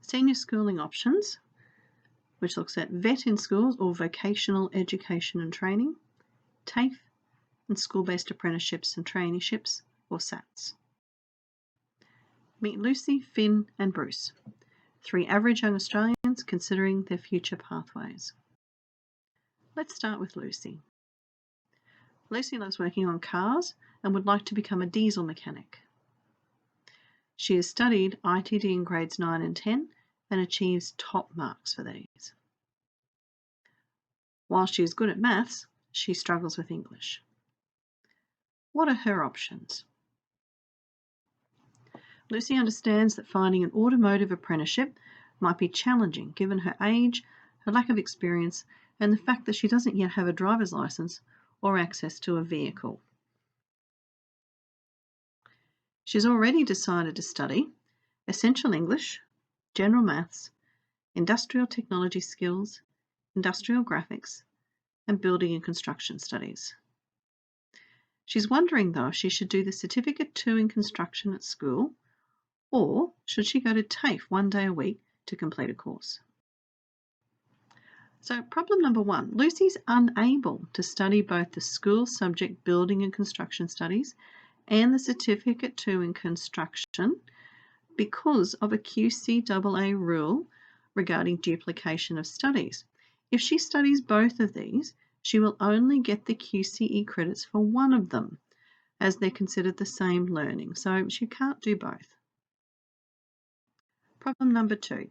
Senior schooling options, which looks at VET in schools or vocational education and training, TAFE, and school-based apprenticeships and traineeships or SATs. Meet Lucy, Finn and Bruce, 3 average young Australians considering their future pathways. Let's start with Lucy. Lucy loves working on cars and would like to become a diesel mechanic. She has studied ITD in grades 9 and 10 and achieves top marks for these. While she is good at maths, she struggles with English. What are her options? Lucy understands that finding an automotive apprenticeship might be challenging given her age, her lack of experience, and the fact that she doesn't yet have a driver's licence or access to a vehicle. She's already decided to study Essential English, General Maths, Industrial Technology Skills, Industrial Graphics, and Building and Construction Studies. She's wondering though if she should do the Certificate 2 in Construction at school, or should she go to TAFE 1 day a week to complete a course? So problem number 1, Lucy's unable to study both the school subject Building and Construction Studies and the Certificate 2 in Construction because of a QCAA rule regarding duplication of studies. If she studies both of these, she will only get the QCE credits for one of them, as they're considered the same learning, so she can't do both. Problem number 2.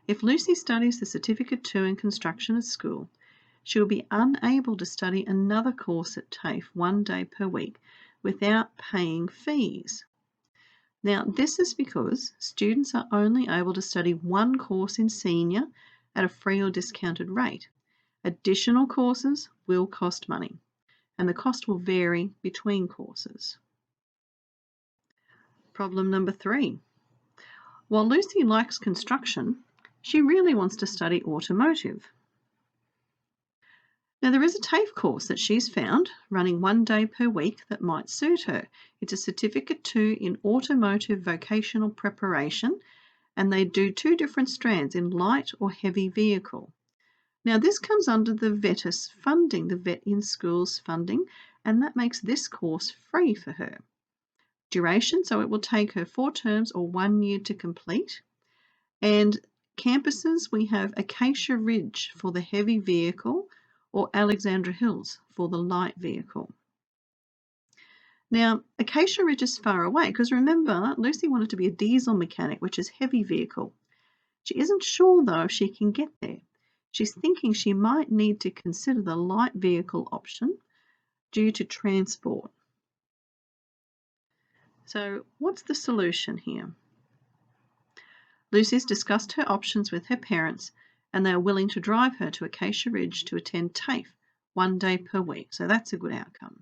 If Lucy studies the Certificate 2 in Construction at school, she will be unable to study another course at TAFE 1 day per week without paying fees. Now, this is because students are only able to study one course in senior at a free or discounted rate. Additional courses will cost money, and the cost will vary between courses. Problem number 3. While Lucy likes construction, she really wants to study automotive. Now, there is a TAFE course that she's found running 1 day per week that might suit her. It's a Certificate 2 in Automotive Vocational Preparation, and they do 2 different strands in light or heavy vehicle. Now, this comes under the VETIS funding, the VET in Schools funding, and that makes this course free for her. Duration, so it will take her 4 terms or 1 year to complete. And campuses, we have Acacia Ridge for the heavy vehicle or Alexandra Hills for the light vehicle. Now, Acacia Ridge is far away because remember, Lucy wanted to be a diesel mechanic, which is heavy vehicle. She isn't sure though if she can get there. She's thinking she might need to consider the light vehicle option due to transport. So what's the solution here? Lucy's discussed her options with her parents and they are willing to drive her to Acacia Ridge to attend TAFE 1 day per week, so that's a good outcome.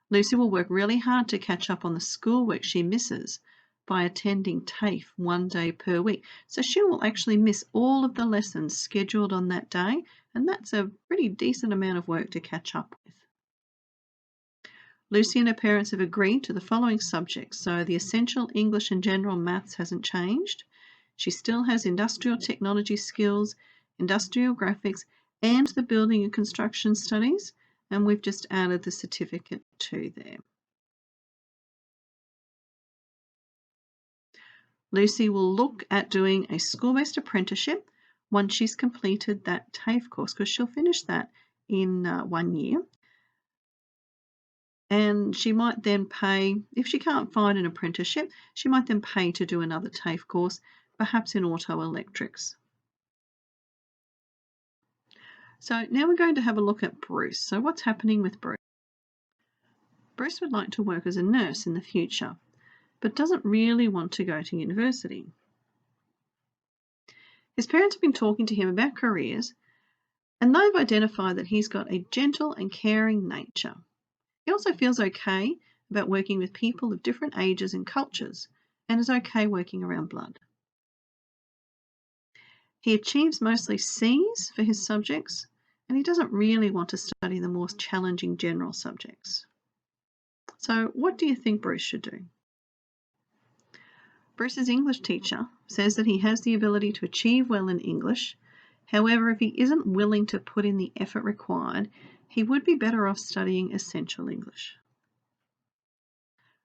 Lucy will work really hard to catch up on the schoolwork she misses by attending TAFE 1 day per week. So she will actually miss all of the lessons scheduled on that day, and that's a pretty decent amount of work to catch up with. Lucy and her parents have agreed to the following subjects. So the Essential English and General Maths hasn't changed. She still has Industrial Technology Skills, Industrial Graphics, and the Building and Construction Studies, and we've just added the Certificate 2 there. Lucy will look at doing a school-based apprenticeship once she's completed that TAFE course, because she'll finish that in 1 year. And she might then pay, if she can't find an apprenticeship, she might then pay to do another TAFE course, perhaps in auto electrics. So now we're going to have a look at Bruce. So what's happening with Bruce? Bruce would like to work as a nurse in the future, but doesn't really want to go to university. His parents have been talking to him about careers, and they've identified that he's got a gentle and caring nature. He also feels okay about working with people of different ages and cultures, and is okay working around blood. He achieves mostly C's for his subjects, and he doesn't really want to study the more challenging general subjects. So what do you think Bruce should do? Bruce's English teacher says that he has the ability to achieve well in English. However, if he isn't willing to put in the effort required, he would be better off studying Essential English.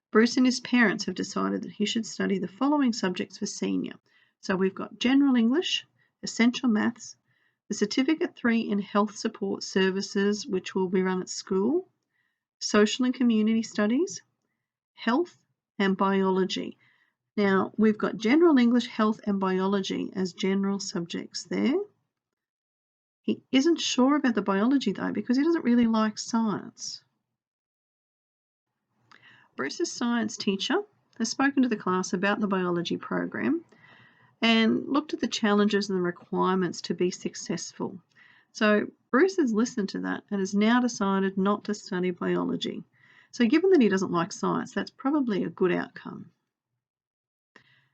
Bruce and his parents have decided that he should study the following subjects for senior. So we've got General English, Essential Maths, the Certificate 3 in Health Support Services, which will be run at school, Social and Community Studies, Health, and Biology. Now, we've got General English, Health, and Biology as general subjects there. He isn't sure about the biology, though, because he doesn't really like science. Bruce's science teacher has spoken to the class about the biology program and looked at the challenges and the requirements to be successful. So Bruce has listened to that and has now decided not to study biology. So given that he doesn't like science, that's probably a good outcome.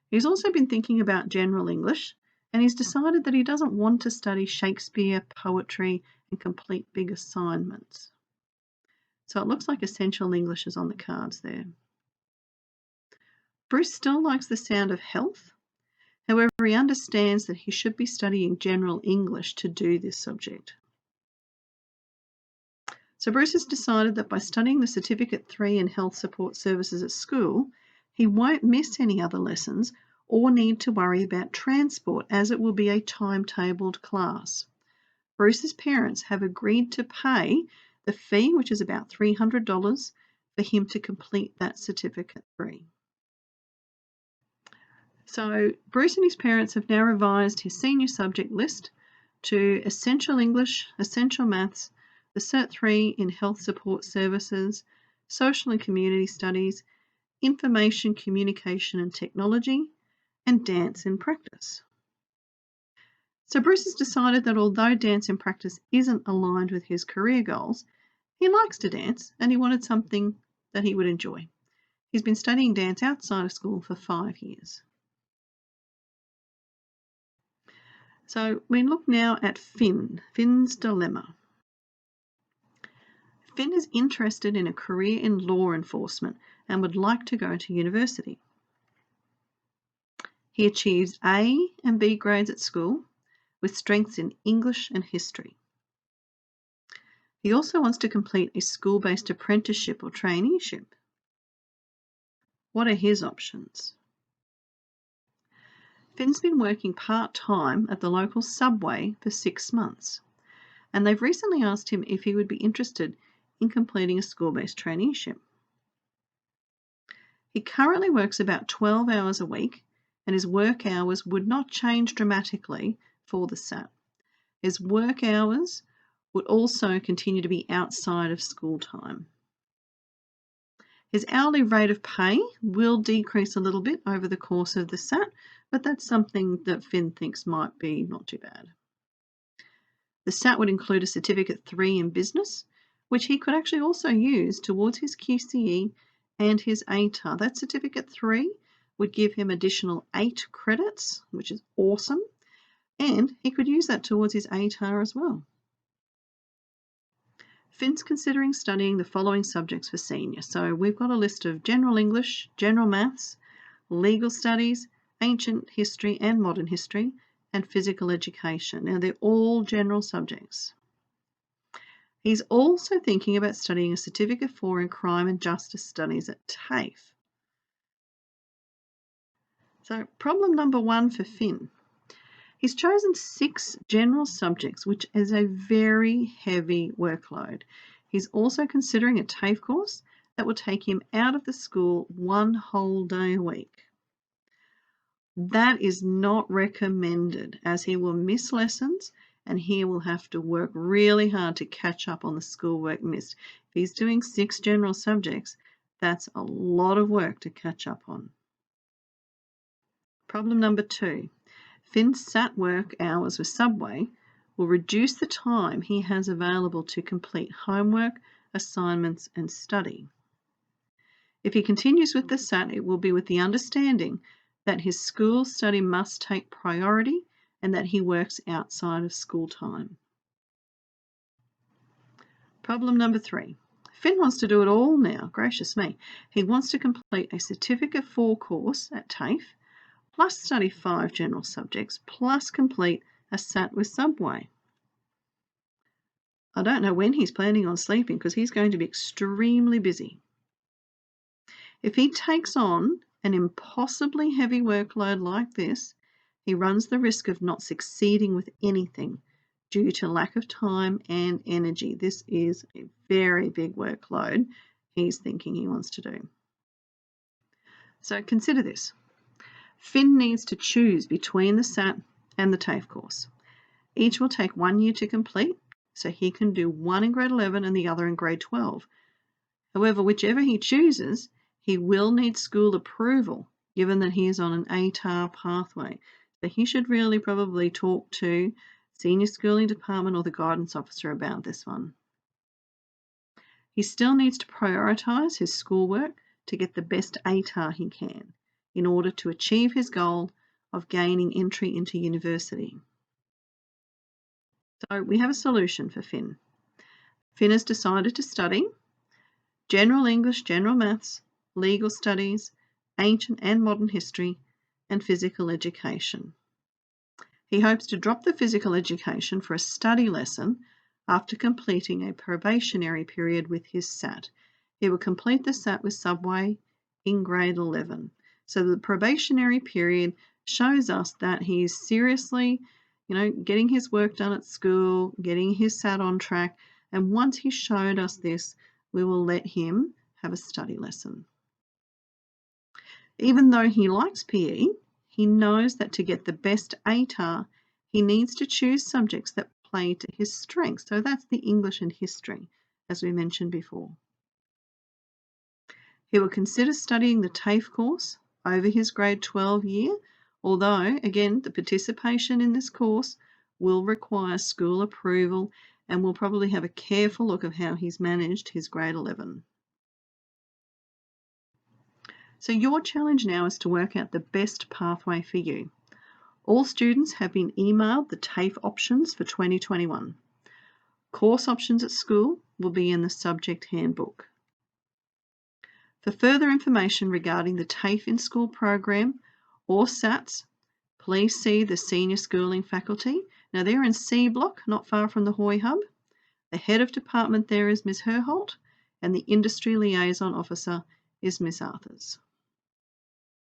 He's also been thinking about General English, and he's decided that he doesn't want to study Shakespeare, poetry, and complete big assignments. So it looks like Essential English is on the cards there. Bruce still likes the sound of health. However, he understands that he should be studying General English to do this subject. So Bruce has decided that by studying the Certificate 3 in Health Support Services at school, he won't miss any other lessons or need to worry about transport, as it will be a timetabled class. Bruce's parents have agreed to pay the fee, which is about $300, for him to complete that Certificate 3. So Bruce and his parents have now revised his senior subject list to Essential English, Essential Maths, the Cert 3 in Health Support Services, Social and Community Studies, Information, Communication and Technology, and Dance and Practice. So Bruce has decided that although dance and practice isn't aligned with his career goals, he likes to dance and he wanted something that he would enjoy. He's been studying dance outside of school for 5 years. So we look now at Finn's dilemma. Finn is interested in a career in law enforcement and would like to go to university. He achieves A and B grades at school with strengths in English and history. He also wants to complete a school-based apprenticeship or traineeship. What are his options? Finn's been working part-time at the local Subway for 6 months, and they've recently asked him if he would be interested in completing a school-based traineeship. He currently works about 12 hours a week, and his work hours would not change dramatically for the SAT. His work hours would also continue to be outside of school time. His hourly rate of pay will decrease a little bit over the course of the SAT, but that's something that Finn thinks might be not too bad. The SAT would include a Certificate 3 in Business, which he could actually also use towards his QCE and his ATAR. That Certificate 3 would give him additional 8 credits, which is awesome, and he could use that towards his ATAR as well. Finn's considering studying the following subjects for senior. So we've got a list of General English, General Maths, Legal Studies, Ancient History and Modern History, and Physical Education. Now they're all general subjects. He's also thinking about studying a Certificate 4 in Crime and Justice Studies at TAFE. So problem number 1 for Finn. He's chosen 6 general subjects, which is a very heavy workload. He's also considering a TAFE course that will take him out of the school 1 whole day a week. That is not recommended, as he will miss lessons and he will have to work really hard to catch up on the schoolwork missed. If he's doing 6 general subjects, that's a lot of work to catch up on. Problem number 2. Finn's SAT work hours with Subway will reduce the time he has available to complete homework, assignments and study. If he continues with the SAT, it will be with the understanding that his school study must take priority and that he works outside of school time. Problem number 3. Finn wants to do it all now, gracious me. He wants to complete a Certificate 4 course at TAFE plus study 5 general subjects, plus complete a SAT with Subway. I don't know when he's planning on sleeping because he's going to be extremely busy. If he takes on an impossibly heavy workload like this, he runs the risk of not succeeding with anything due to lack of time and energy. This is a very big workload he's thinking he wants to do. So consider this. Finn needs to choose between the SAT and the TAFE course. Each will take 1 year to complete, so he can do one in grade 11 and the other in grade 12. However, whichever he chooses, he will need school approval, given that he is on an ATAR pathway. So he should really probably talk to Senior Schooling Department or the guidance officer about this one. He still needs to prioritise his schoolwork to get the best ATAR he can in order to achieve his goal of gaining entry into university. So we have a solution for Finn. Finn has decided to study General English, General Maths, Legal Studies, Ancient and Modern History, and Physical Education. He hopes to drop the physical education for a study lesson after completing a probationary period with his SAT. He will complete the SAT with Subway in grade 11. So the probationary period shows us that he's seriously, getting his work done at school, getting his SAT on track, and once he's showed us this, we will let him have a study lesson. Even though he likes PE, he knows that to get the best ATAR, he needs to choose subjects that play to his strengths. So that's the English and history, as we mentioned before. He will consider studying the TAFE course over his grade 12 year, although, again, the participation in this course will require school approval and we'll probably have a careful look at how he's managed his grade 11. So your challenge now is to work out the best pathway for you. All students have been emailed the TAFE options for 2021. Course options at school will be in the subject handbook. For further information regarding the TAFE in School program or SATs, please see the Senior Schooling faculty. Now they're in C block, not far from the Hoy Hub. The head of department there is Ms. Herholt and the Industry Liaison Officer is Ms. Arthurs.